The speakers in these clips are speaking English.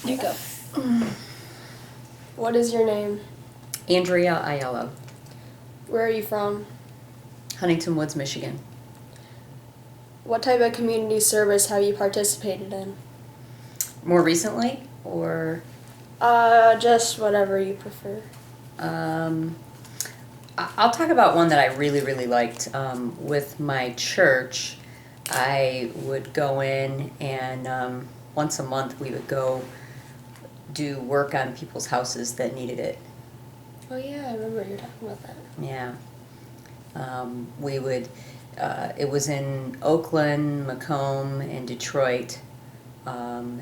You go. What is your name? Andrea A. Where are you from? Huntington Woods, Michigan. What type of community service have you participated in? More recently, or Just whatever you prefer. um, I'll talk about one that I really, really liked. With my church, I would go in and once a month we would go do work on people's houses that needed it. Oh yeah, I remember you talking about that. Yeah. We would, it was in Oakland, Macomb, and Detroit, um,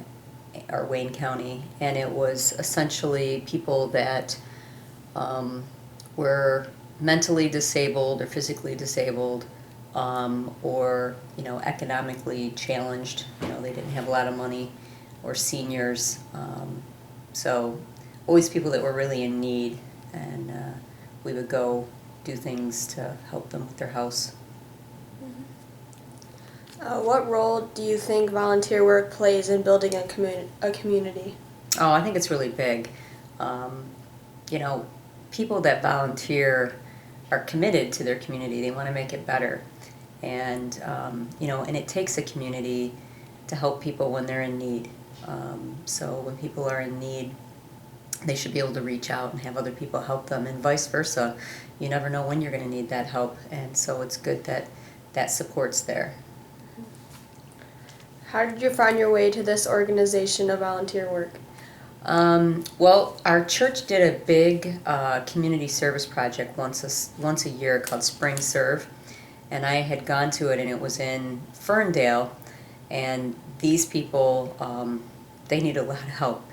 or Wayne County, and it was essentially people that were mentally disabled or physically disabled, or economically challenged. They didn't have a lot of money, or seniors. So always people that were really in need, and we would go do things to help them with their house. What role do you think volunteer work plays in building a community? Oh, I think it's really big. Um, you know, People that volunteer are committed to their community. They want to make it better, and and it takes a community to help people when they're in need. So when people are in need, they should be able to reach out and have other people help them, and vice versa. You never know when you're going to need that help, and so it's good that that support's there. How did you find your way to this organization of volunteer work? Well, our church did a big community service project once a year called Spring Serve, and I had gone to it, and it was in Ferndale, and these people, they need a lot of help.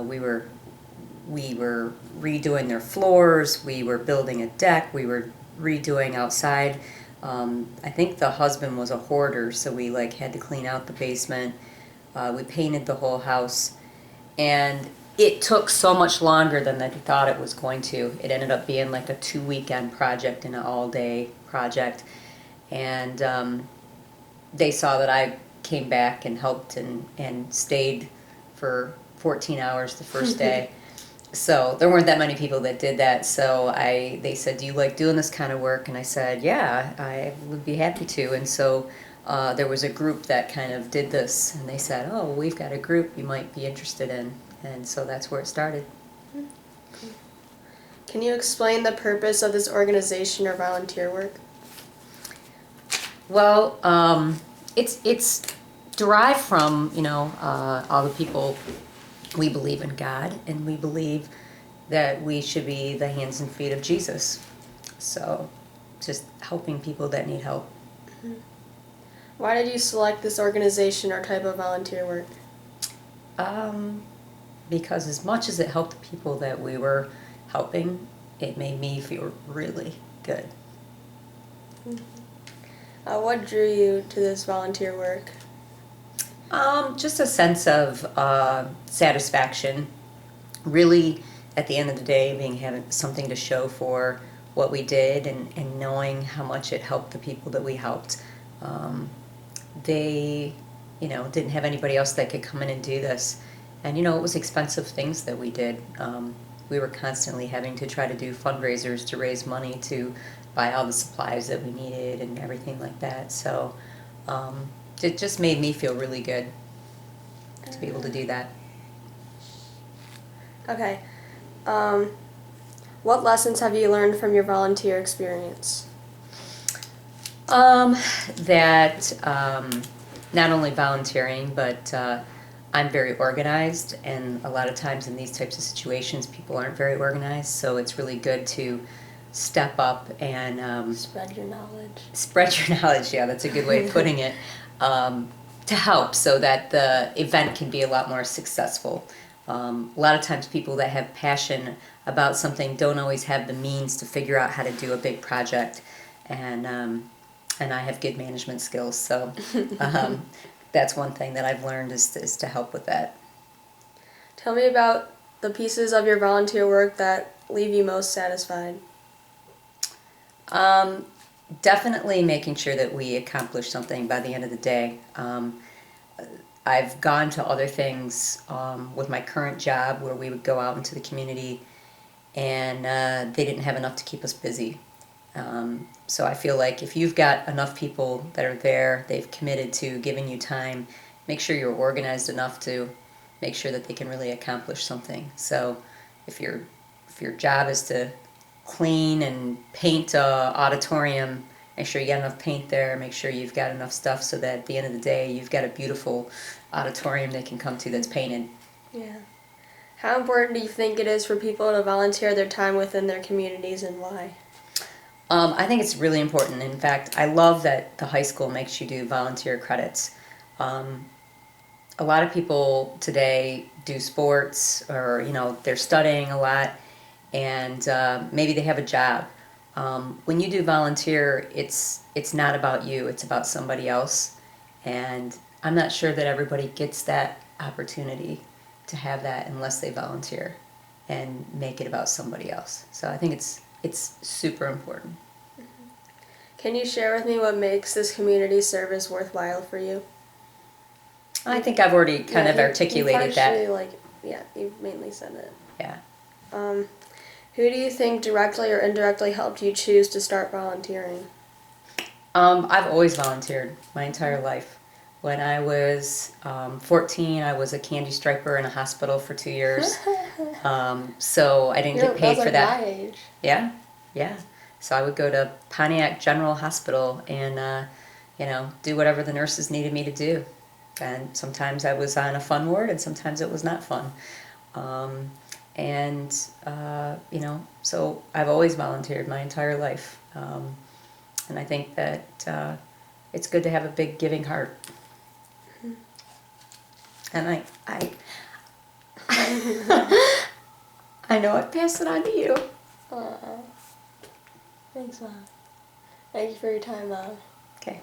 We were redoing their floors, we were building a deck, we were redoing outside. I think the husband was a hoarder, so we had to clean out the basement. We painted the whole house, and it took so much longer than I thought it was going to. It ended up being like a 2-weekend project and an all-day project, and they saw that I came back and helped and stayed for 14 hours the first day. So there weren't that many people that did that. So they said, "Do you like doing this kind of work?" And I said, "Yeah, I would be happy to." And so there was a group that kind of did this, and they said, "Oh, we've got a group you might be interested in." And so that's where it started. Can you explain the purpose of this organization or volunteer work? Well, it's derived from all the people. We believe in God, and we believe that we should be the hands and feet of Jesus. So, just helping people that need help. Why did you select this organization or type of volunteer work? Because as much as it helped the people that we were helping, it made me feel really good. What drew you to this volunteer work? Just a sense of satisfaction. Really, at the end of the day, having something to show for what we did, and knowing how much it helped the people that we helped. They, didn't have anybody else that could come in and do this. And, it was expensive things that we did. We were constantly having to try to do fundraisers to raise money to buy all the supplies that we needed and everything like that. So it just made me feel really good to be able to do that. Okay. What lessons have you learned from your volunteer experience? That not only volunteering, but I'm very organized, and a lot of times in these types of situations, people aren't very organized, so it's really good to step up and Spread your knowledge. Spread your knowledge, yeah, that's a good way of putting it, to help so that the event can be a lot more successful. A lot of times people that have passion about something don't always have the means to figure out how to do a big project, and I have good management skills, so that's one thing that I've learned is to help with that. Tell me about the pieces of your volunteer work that leave you most satisfied. Definitely making sure that we accomplish something by the end of the day. I've gone to other things with my current job where we would go out into the community and they didn't have enough to keep us busy. So I feel like if you've got enough people that are there, they've committed to giving you time, make sure you're organized enough to make sure that they can really accomplish something. So if your job is to clean and paint a auditorium, make sure you got enough paint there, make sure you've got enough stuff so that at the end of the day you've got a beautiful auditorium they can come to that's painted. Yeah. How important do you think it is for people to volunteer their time within their communities, and why? I think it's really important. In fact, I love that the high school makes you do volunteer credits. Um, a lot of people today do sports, or they're studying a lot, and maybe they have a job. When you do volunteer, it's not about you; it's about somebody else. And I'm not sure that everybody gets that opportunity to have that unless they volunteer and make it about somebody else. So I think it's super important. Can you share with me what makes this community service worthwhile for you? I think I've already kind of articulated that. You've mainly said it. Yeah. Who do you think directly or indirectly helped you choose to start volunteering? I've always volunteered my entire life. When I was 14, I was a candy striper in a hospital for 2 years. So I didn't get paid for that. My age. Yeah, yeah. So I would go to Pontiac General Hospital and, do whatever the nurses needed me to do. And sometimes I was on a fun ward and sometimes it was not fun. So I've always volunteered my entire life. And I think that it's good to have a big giving heart. And I know I'd pass it on to you. Thanks, Mom. Thank you for your time, Mom. Okay.